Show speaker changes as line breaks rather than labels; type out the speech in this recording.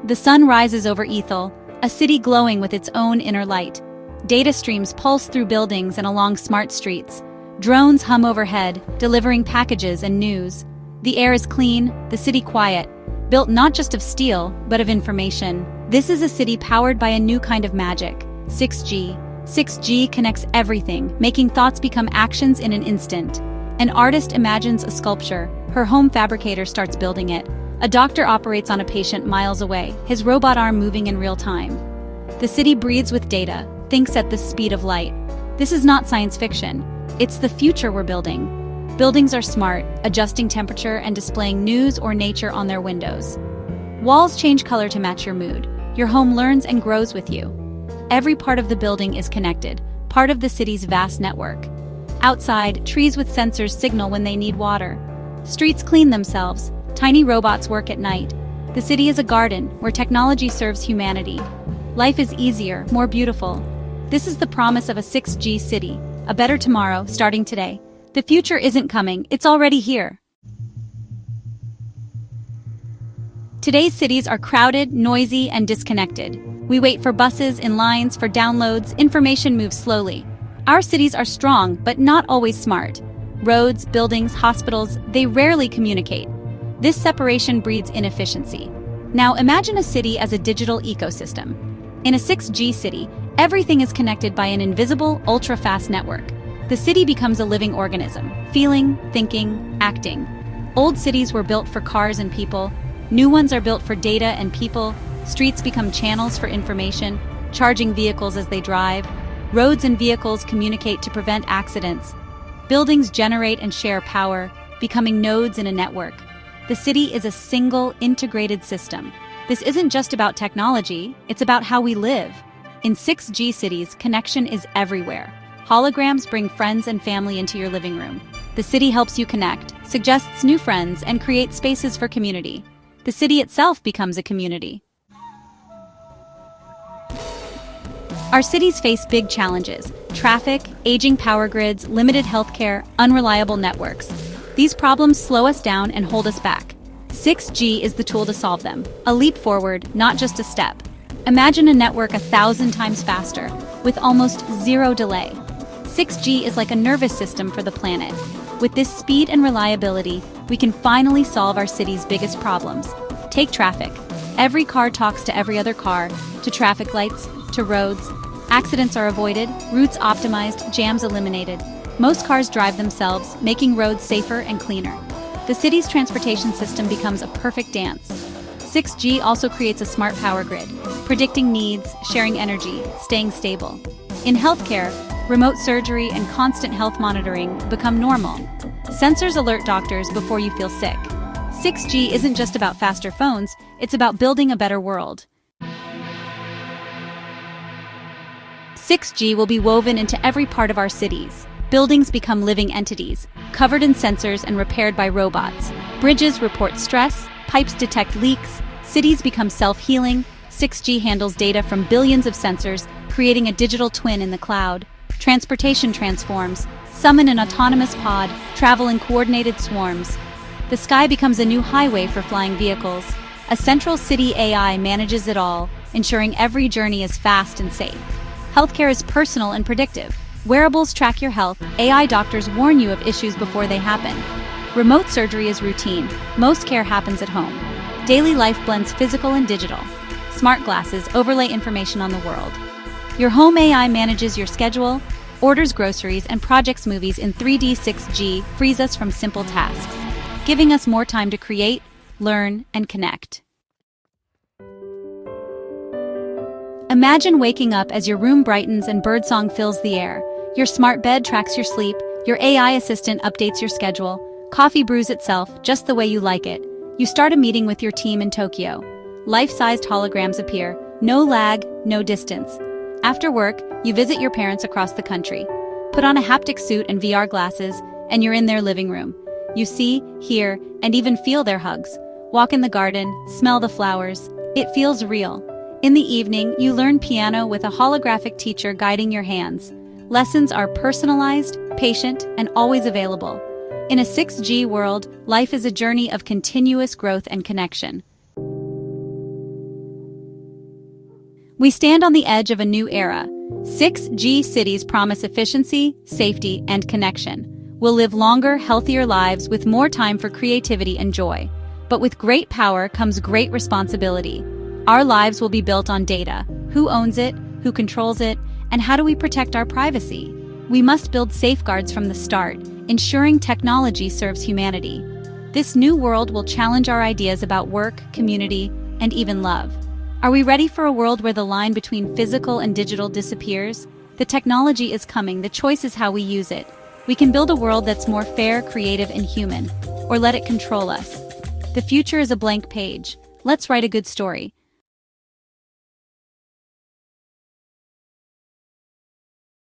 The sun rises over Ethel, a city glowing with its own inner light. Data streams pulse through buildings and along smart streets. Drones hum overhead, delivering packages and news. The air is clean, the city quiet, built not just of steel, but of information. This is a city powered by a new kind of magic, 6G. 6G connects everything, making thoughts become actions in an instant. An artist imagines a sculpture, her home fabricator starts building it. A doctor operates on a patient miles away, his robot arm moving in real time. The city breathes with data, thinks at the speed of light. This is not science fiction. It's the future we're building. Buildings are smart, adjusting temperature and displaying news or nature on their windows. Walls change color to match your mood. Your home learns and grows with you. Every part of the building is connected, part of the city's vast network. Outside, trees with sensors signal when they need water. Streets clean themselves. Tiny robots work at night. The city is a garden where technology serves humanity. Life is easier, more beautiful. This is the promise of a 6G city, a better tomorrow starting today. The future isn't coming, it's already here. Today's cities are crowded, noisy, and disconnected. We wait for buses, in lines, for downloads, information moves slowly. Our cities are strong, but not always smart. Roads, buildings, hospitals, they rarely communicate. This separation breeds inefficiency. Now imagine a city as a digital ecosystem. In a 6G city, everything is connected by an invisible, ultra-fast network. The city becomes a living organism, feeling, thinking, acting. Old cities were built for cars and people. New ones are built for data and people. Streets become channels for information, charging vehicles as they drive. Roads and vehicles communicate to prevent accidents. Buildings generate and share power, becoming nodes in a network. The city is a single, integrated system. This isn't just about technology, it's about how we live. In 6G cities, connection is everywhere. Holograms bring friends and family into your living room. The city helps you connect, suggests new friends, and creates spaces for community. The city itself becomes a community. Our cities face big challenges: traffic, aging power grids, limited healthcare, unreliable networks. These problems slow us down and hold us back. 6G is the tool to solve them, a leap forward, not just a step. Imagine a network 1,000 times faster, with almost zero delay. 6G is like a nervous system for the planet. With this speed and reliability, we can finally solve our city's biggest problems. Take traffic. Every car talks to every other car, to traffic lights, to roads. Accidents are avoided, routes optimized, jams eliminated. Most cars drive themselves, making roads safer and cleaner. The city's transportation system becomes a perfect dance. 6G also creates a smart power grid, predicting needs, sharing energy, staying stable. In healthcare, remote surgery and constant health monitoring become normal. Sensors alert doctors before you feel sick. 6G isn't just about faster phones, it's about building a better world. 6G will be woven into every part of our cities. Buildings become living entities, covered in sensors and repaired by robots. Bridges report stress, pipes detect leaks, cities become self-healing. 6G handles data from billions of sensors, creating a digital twin in the cloud. Transportation transforms. Summon an autonomous pod, travel in coordinated swarms. The sky becomes a new highway for flying vehicles. A central city AI manages it all, ensuring every journey is fast and safe. Healthcare is personal and predictive. Wearables track your health, AI doctors warn you of issues before they happen. Remote surgery is routine. Most care happens at home. Daily life blends physical and digital. Smart glasses overlay information on the world. Your home AI manages your schedule, orders groceries, and projects movies in 3D. 6G frees us from simple tasks, giving us more time to create, learn, and connect. Imagine waking up as your room brightens and birdsong fills the air. Your smart bed tracks your sleep, your AI assistant updates your schedule, coffee brews itself just the way you like it. You start a meeting with your team in Tokyo. Life-sized holograms appear, no lag, no distance. After work, you visit your parents across the country. Put on a haptic suit and VR glasses, and you're in their living room. You see, hear, and even feel their hugs. Walk in the garden, smell the flowers. It feels real. In the evening, you learn piano with a holographic teacher guiding your hands. Lessons are personalized, patient, and always available. In a 6G world, life is a journey of continuous growth and connection. We stand on the edge of a new era. 6G cities promise efficiency, safety, and connection. We'll live longer, healthier lives with more time for creativity and joy. But with great power comes great responsibility. Our lives will be built on data. Who owns it? Who controls it? And how do we protect our privacy? We must build safeguards from the start, ensuring technology serves humanity. This new world will challenge our ideas about work, community, and even love. Are we ready for a world where the line between physical and digital disappears? The technology is coming, the choice is how we use it. We can build a world that's more fair, creative, and human, or let it control us. The future is a blank page. Let's write a good story.